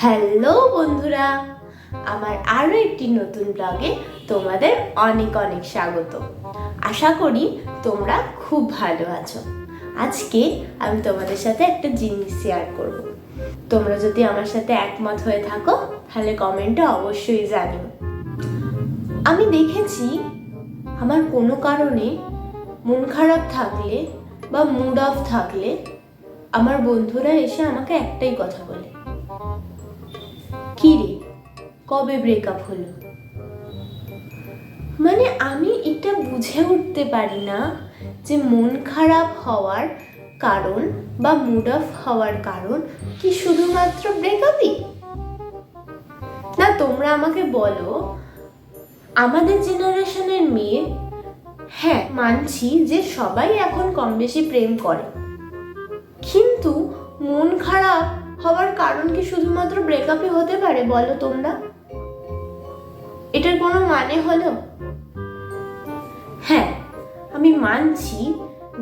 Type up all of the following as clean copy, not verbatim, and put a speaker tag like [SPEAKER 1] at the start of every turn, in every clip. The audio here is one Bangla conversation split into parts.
[SPEAKER 1] হ্যালো বন্ধুরা, আমার আরও একটি নতুন ব্লগে তোমাদের অনেক অনেক স্বাগত। আশা করি তোমরা খুব ভালো আছো। আজকে আমি তোমাদের সাথে একটা জিনিস শেয়ার করব। তোমরা যদি আমার সাথে একমত হয়ে থাকো তাহলে কমেন্টে অবশ্যই জানিও। আমি দেখেছি আমার কোনো কারণে মন খারাপ থাকলে বা মুড অফ থাকলে আমার বন্ধুরা এসে আমাকে একটাই কথা বলে, কি রে, কবে ব্রেকআপ হলো? মানে আমি এটা বুঝে উঠতে পারি না যে মন খারাপ হওয়ার কারণ বা মুড অফ হওয়ার কারণ কি শুধুমাত্র ব্রেকআপই? না, তোমরা আমাকে বলো, আমাদের জেনারেশনের মেয়ে, হ্যাঁ মানছি যে সবাই এখন কম বেশি প্রেম করে, কিন্তু মন খারাপ হওয়ার কারণ কি শুধুমাত্র ব্রেকআপই হতে পারে? বলো তোমরা, এটার কোনো মানে হলো? হ্যাঁ, আমি মানছি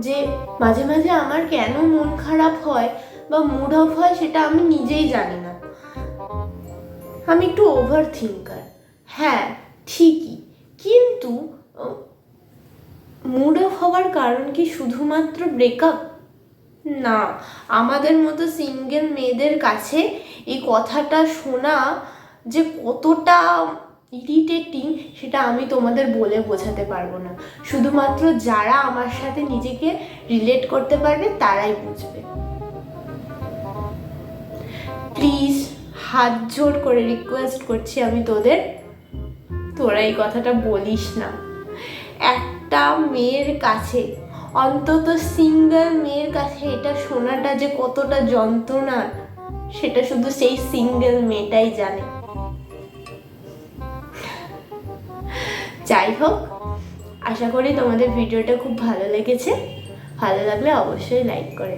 [SPEAKER 1] যে মাঝে মাঝে আমার কেন মন খারাপ হয় বা মুড অফ হয় সেটা আমি নিজেই জানি না। আমি একটু ওভার থিঙ্কার, হ্যাঁ ঠিকই, কিন্তু মুড অফ হওয়ার কারণ কি শুধুমাত্র ব্রেকআপ? না, আমাদের মতো সিঙ্গেল মেয়েদের কাছে এই কথাটা শোনা যে কতটা ইরিটেটিং সেটা আমি তোমাদের বলে বোঝাতে পারবো না। শুধুমাত্র যারা আমার সাথে নিজেকে রিলেট করতে পারবে তারাই বুঝবে। প্লিজ হাত জোড় করে রিকোয়েস্ট করছি আমি তোদের, তোরা এই কথাটা বলিস না। একটা মেয়ের কাছে, অন্তত সিঙ্গেল মেয়ের কাছে এটা শোনাটা যে কতটা যন্ত্রণার সেটা শুধু সেই সিঙ্গেল মেয়েটাই জানে। যাই হোক, আশা করি তোমাদের ভিডিওটা খুব ভালো লেগেছে। ভালো লাগলে অবশ্যই লাইক করে